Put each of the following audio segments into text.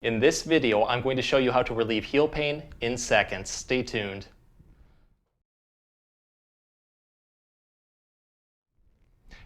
In this video, I'm going to show you how to relieve heel pain in seconds. Stay tuned.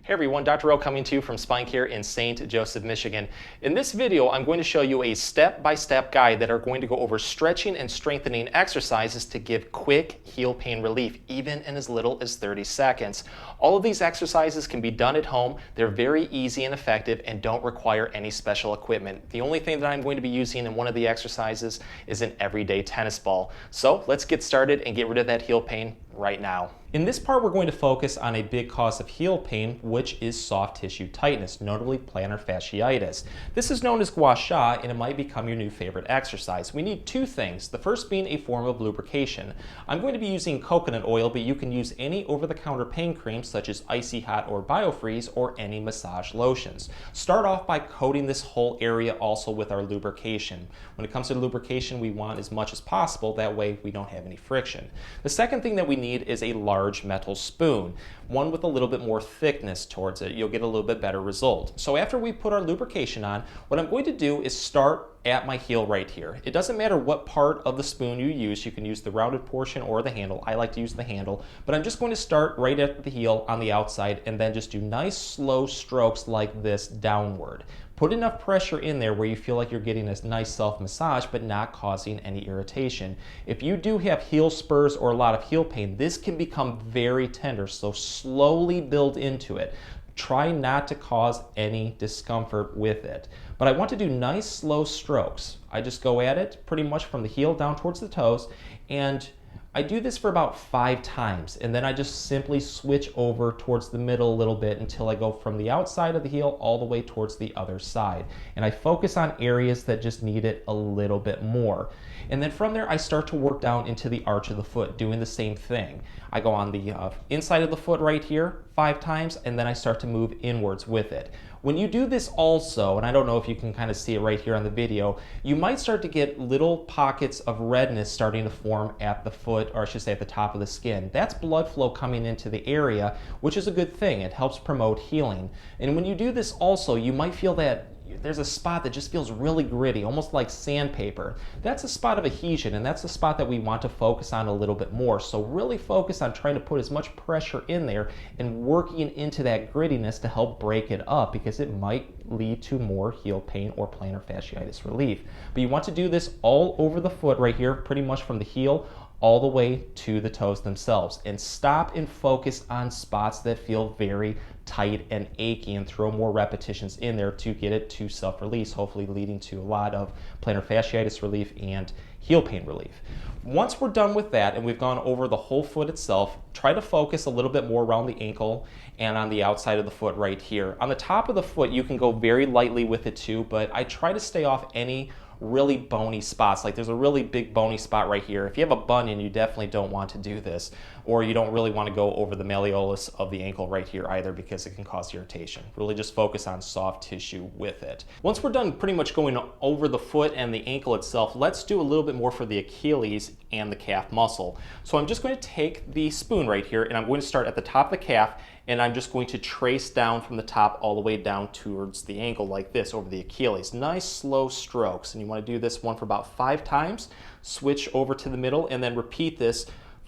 Hey everyone, Dr. Rowe coming to you from SpineCare in St. Joseph, Michigan. In this video, I'm going to show you a step-by-step guide that are going to go over stretching and strengthening exercises to give quick heel pain relief, even in as little as 30 seconds. All of these exercises can be done at home. They're very easy and effective and don't require any special equipment. The only thing that I'm going to be using in one of the exercises is an everyday tennis ball. So let's get started and get rid of that heel pain right now. In this part, we're going to focus on a big cause of heel pain, which is soft tissue tightness, notably plantar fasciitis. This is known as gua sha, and it might become your new favorite exercise. We need two things, the first being a form of lubrication. I'm going to be using coconut oil, but you can use any over-the-counter pain creams such as Icy Hot or Biofreeze, or any massage lotions. Start off by coating this whole area also with our lubrication. When it comes to lubrication, we want as much as possible, that way we don't have any friction. The second thing that we need is a large metal spoon, one with a little bit more thickness towards it. You'll get a little bit better result. So after we put our lubrication on, what I'm going to do is start at my heel right here. It doesn't matter what part of the spoon you use. You can use the rounded portion or the handle. I like to use the handle, but I'm just going to start right at the heel on the outside and then just do nice slow strokes like this downward. Put enough pressure in there where you feel like you're getting a nice self-massage but not causing any irritation. If you do have heel spurs or a lot of heel pain, this can become very tender, so slowly build into it. Try not to cause any discomfort with it. But I want to do nice slow strokes. I just go at it pretty much from the heel down towards the toes, and I do this for about 5 times, and then I just simply switch over towards the middle a little bit until I go from the outside of the heel all the way towards the other side. And I focus on areas that just need it a little bit more. And then from there, I start to work down into the arch of the foot, doing the same thing. I go on the inside of the foot right here 5 times, and then I start to move inwards with it. When you do this also, and I don't know if you can kind of see it right here on the video, you might start to get little pockets of redness starting to form at the foot, or I should say at the top of the skin. That's blood flow coming into the area, which is a good thing. It helps promote healing. And when you do this also, you might feel that there's a spot that just feels really gritty, almost like sandpaper. That's a spot of adhesion, and that's a spot that we want to focus on a little bit more. So really focus on trying to put as much pressure in there and working into that grittiness to help break it up, because it might lead to more heel pain or plantar fasciitis relief. But you want to do this all over the foot right here, pretty much from the heel all the way to the toes themselves, and stop and focus on spots that feel very tight and achy, and throw more repetitions in there to get it to self-release, hopefully leading to a lot of plantar fasciitis relief and heel pain relief. Once we're done with that and we've gone over the whole foot itself, try to focus a little bit more around the ankle and on the outside of the foot right here. On the top of the foot, you can go very lightly with it too, but I try to stay off any really bony spots. Like there's a really big bony spot right here. If you have a bunion, you definitely don't want to do this, or you don't really want to go over the malleolus of the ankle right here either, because it can cause irritation. Really just focus on soft tissue with it. Once we're done pretty much going over the foot and the ankle itself, let's do a little bit more for the Achilles and the calf muscle. So I'm just going to take the spoon right here, and I'm going to start at the top of the calf, and I'm just going to trace down from the top all the way down towards the ankle like this over the Achilles. Nice slow strokes, and you want to do this one for about 5 times. Switch over to the middle and then repeat this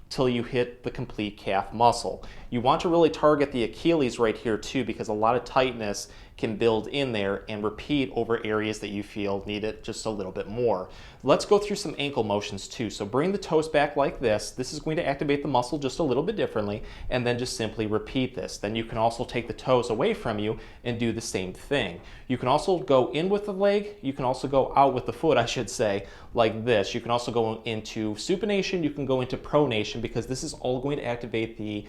till you hit the complete calf muscle. You want to really target the Achilles right here too, because a lot of tightness can build in there, and repeat over areas that you feel need it just a little bit more. Let's go through some ankle motions too. So bring the toes back like this. This is going to activate the muscle just a little bit differently, and then just simply repeat this. Then you can also take the toes away from you and do the same thing. You can also go in with the leg. You can also go out with the foot, I should say, like this. You can also go into supination. You can go into pronation, because this is all going to activate the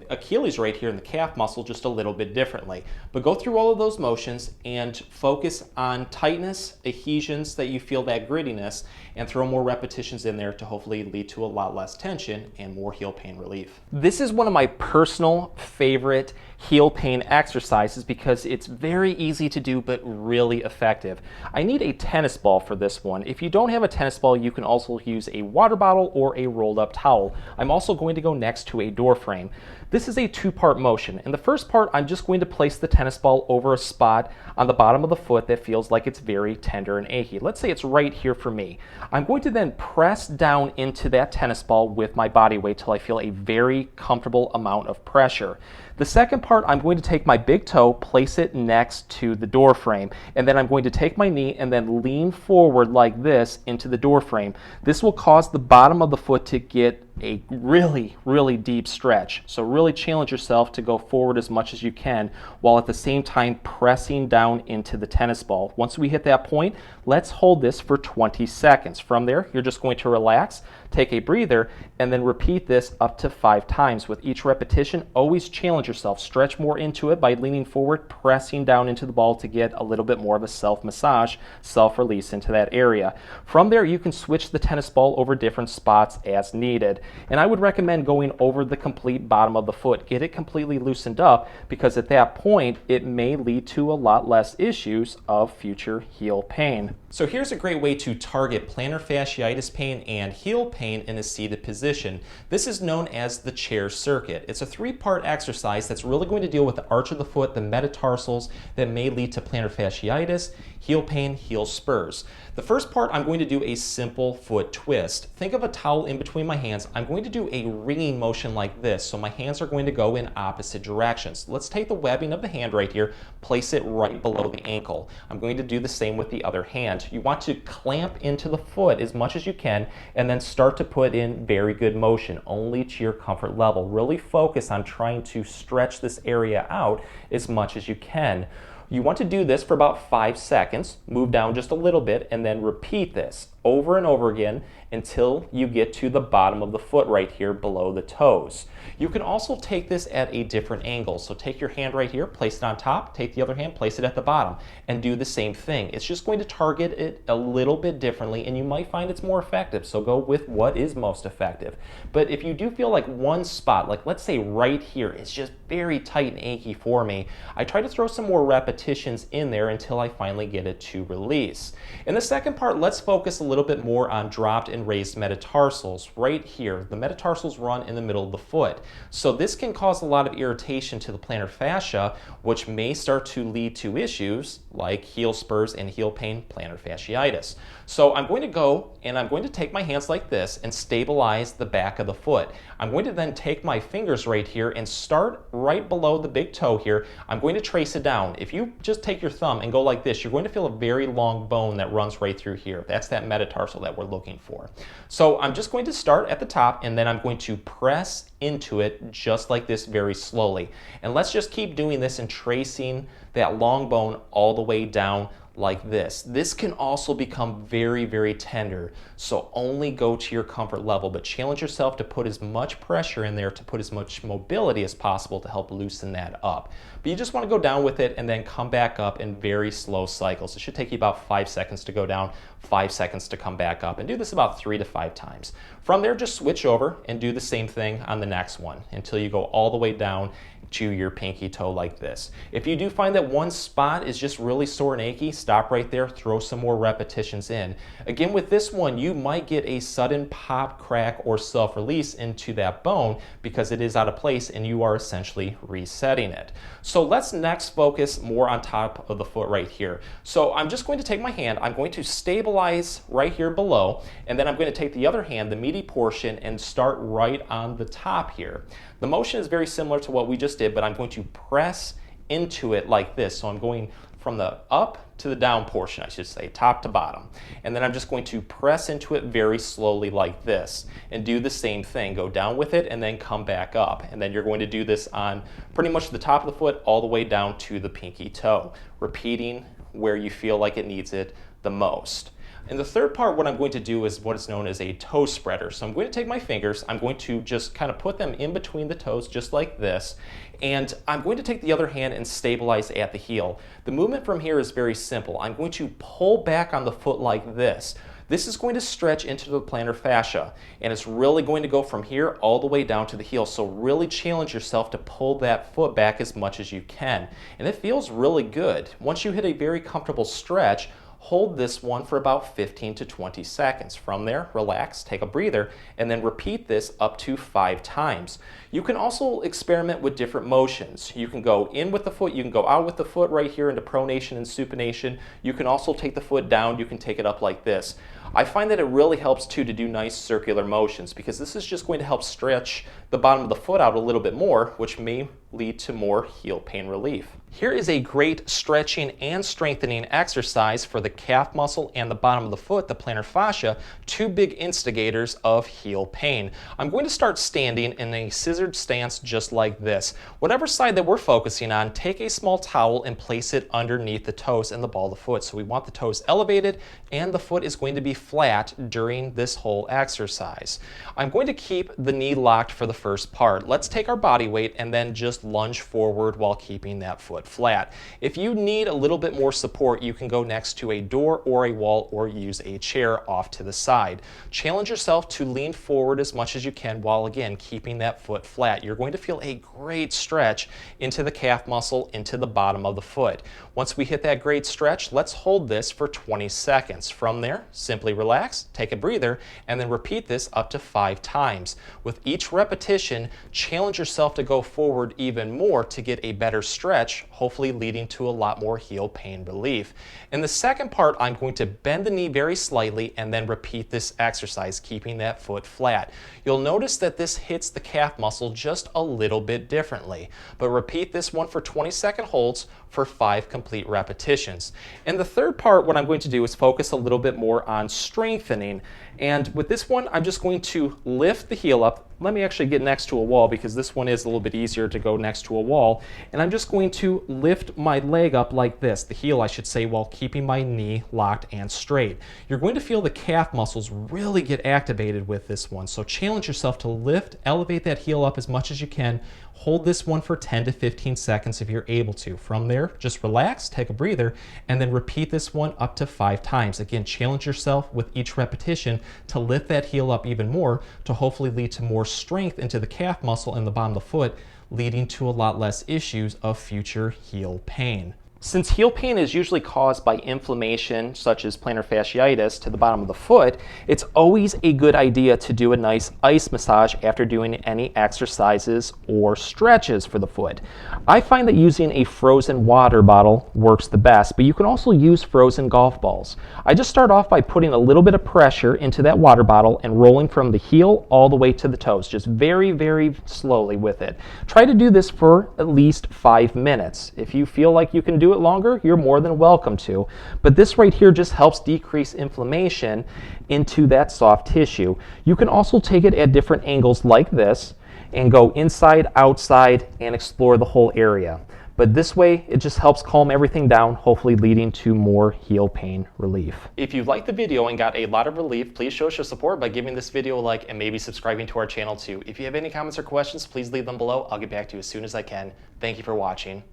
Achilles right here in the calf muscle just a little bit differently. But go through all of those motions and focus on tightness, adhesions that you feel that grittiness, and throw more repetitions in there to hopefully lead to a lot less tension and more heel pain relief. This is one of my personal favorite heel pain exercises because it's very easy to do but really effective. I need a tennis ball for this one. If you don't have a tennis ball, you can also use a water bottle or a rolled up towel. I'm also going to go next to a door frame. This is a two-part motion. In the first part, I'm just going to place the tennis ball over a spot on the bottom of the foot that feels like it's very tender and achy. Let's say it's right here for me. I'm going to then press down into that tennis ball with my body weight till I feel a very comfortable amount of pressure. The second part, I'm going to take my big toe, place it next to the door frame, and then I'm going to take my knee and then lean forward like this into the door frame. This will cause the bottom of the foot to get a really deep stretch. So really challenge yourself to go forward as much as you can while at the same time pressing down into the tennis ball. Once we hit that point, let's hold this for 20 seconds. From there, you're just going to relax, take a breather, and then repeat this up to 5 times. With each repetition, always challenge yourself. Stretch more into it by leaning forward, pressing down into the ball to get a little bit more of a self-massage, self-release into that area. From there, you can switch the tennis ball over different spots as needed. And I would recommend going over the complete bottom of the foot. Get it completely loosened up because at that point, it may lead to a lot less issues of future heel pain. So here's a great way to target plantar fasciitis pain and heel pain in a seated position. This is known as the chair circuit. It's a 3-part exercise that's really going to deal with the arch of the foot, the metatarsals that may lead to plantar fasciitis, heel pain, heel spurs. The first part, I'm going to do a simple foot twist. Think of a towel in between my hands. I'm going to do a ringing motion like this, so my hands are going to go in opposite directions. Let's take the webbing of the hand right here, place it right below the ankle. I'm going to do the same with the other hand. You want to clamp into the foot as much as you can and then start to put in very good motion, only to your comfort level. Really focus on trying to stretch this area out as much as you can. You want to do this for about 5 seconds, move down just a little bit, and then repeat this over and over again until you get to the bottom of the foot right here below the toes. You can also take this at a different angle. So take your hand right here, place it on top, take the other hand, place it at the bottom, and do the same thing. It's just going to target it a little bit differently, and you might find it's more effective, so go with what is most effective. But if you do feel like one spot, like let's say right here, is just very tight and achy for me, I try to throw some more repetitions in there until I finally get it to release. In the second part, let's focus a little bit more on dropped and raised metatarsals. Right here, the metatarsals run in the middle of the foot. So this can cause a lot of irritation to the plantar fascia, which may start to lead to issues like heel spurs and heel pain, plantar fasciitis. So I'm going to go and I'm going to take my hands like this and stabilize the back of the foot. I'm going to then take my fingers right here and start right below the big toe here. I'm going to trace it down. If you just take your thumb and go like this, you're going to feel a very long bone that runs right through here. That's that metatarsal that we're looking for. So I'm just going to start at the top and then I'm going to press into it just like this very slowly. And let's just keep doing this and tracing that long bone all the way down like this. This can also become very tender, so only go to your comfort level, but challenge yourself to put as much pressure in there, to put as much mobility as possible to help loosen that up. But you just want to go down with it and then come back up in very slow cycles. It should take you about 5 seconds to go down, 5 seconds to come back up, and do this about 3 to 5 times. From there, just switch over and do the same thing on the next one until you go all the way down to your pinky toe like this. If you do find that one spot is just really sore and achy, stop right there, throw some more repetitions in. Again, with this one, you might get a sudden pop, crack, or self-release into that bone because it is out of place and you are essentially resetting it. So let's next focus more on top of the foot right here. So I'm just going to take my hand, I'm going to stabilize right here below, and then I'm going to take the other hand, the meaty portion, and start right on the top here. The motion is very similar to what we just did, but I'm going to press into it like this. So I'm going from the up to the down portion, I should say, top to bottom. And then I'm just going to press into it very slowly like this and do the same thing. Go down with it and then come back up. And then you're going to do this on pretty much the top of the foot all the way down to the pinky toe, repeating where you feel like it needs it the most. And the third part, what I'm going to do is what is known as a toe spreader. So I'm going to take my fingers, I'm going to just kind of put them in between the toes just like this, and I'm going to take the other hand and stabilize at the heel. The movement from here is very simple. I'm going to pull back on the foot like this. This is going to stretch into the plantar fascia, and it's really going to go from here all the way down to the heel. So really challenge yourself to pull that foot back as much as you can. And it feels really good. Once you hit a very comfortable stretch, hold this one for about 15 to 20 seconds. From there, relax, take a breather, and then repeat this up to 5 times. You can also experiment with different motions. You can go in with the foot, you can go out with the foot right here into pronation and supination. You can also take the foot down, you can take it up like this. I find that it really helps too to do nice circular motions, because this is just going to help stretch the bottom of the foot out a little bit more, which may lead to more heel pain relief. Here is a great stretching and strengthening exercise for the calf muscle and the bottom of the foot, the plantar fascia, two big instigators of heel pain. I'm going to start standing in a scissored stance just like this. Whatever side that we're focusing on, take a small towel and place it underneath the toes and the ball of the foot. So we want the toes elevated and the foot is going to be flat during this whole exercise. I'm going to keep the knee locked for the first part. Let's take our body weight and then just lunge forward while keeping that foot flat. If you need a little bit more support, you can go next to a door or a wall or use a chair off to the side. Challenge yourself to lean forward as much as you can while again keeping that foot flat. You're going to feel a great stretch into the calf muscle, into the bottom of the foot. Once we hit that great stretch, let's hold this for 20 seconds. From there, simply relax, take a breather, and then repeat this up to 5 times. With each repetition, challenge yourself to go forward even more to get a better stretch, hopefully leading to a lot more heel pain relief. In the second part, I'm going to bend the knee very slightly and then repeat this exercise, keeping that foot flat. You'll notice that this hits the calf muscle just a little bit differently, but repeat this one for 20-second holds for 5 complete repetitions. In the third part, what I'm going to do is focus a little bit more on strengthening. And with this one, I'm just going to lift the heel up. Let me actually get next to a wall, because this one is a little bit easier to go next to a wall. And I'm just going to lift my leg up like this, the heel I should say, while keeping my knee locked and straight. You're going to feel the calf muscles really get activated with this one. So challenge yourself to lift, elevate that heel up as much as you can. Hold this one for 10 to 15 seconds if you're able to. From there, just relax, take a breather, and then repeat this one up to 5 times. Again, challenge yourself with each repetition to lift that heel up even more to hopefully lead to more strength into the calf muscle and the bottom of the foot, leading to a lot less issues of future heel pain. Since heel pain is usually caused by inflammation, such as plantar fasciitis, to the bottom of the foot, it's always a good idea to do a nice ice massage after doing any exercises or stretches for the foot. I find that using a frozen water bottle works the best, but you can also use frozen golf balls. I just start off by putting a little bit of pressure into that water bottle and rolling from the heel all the way to the toes, just very, very slowly with it. Try to do this for at least 5 minutes. If you feel like you can do it longer, you're more than welcome to. But this right here just helps decrease inflammation into that soft tissue. You can also take it at different angles like this and go inside, outside, and explore the whole area. But this way, it just helps calm everything down, hopefully leading to more heel pain relief. If you liked the video and got a lot of relief, please show us your support by giving this video a like and maybe subscribing to our channel too. If you have any comments or questions, please leave them below. I'll get back to you as soon as I can. Thank you for watching.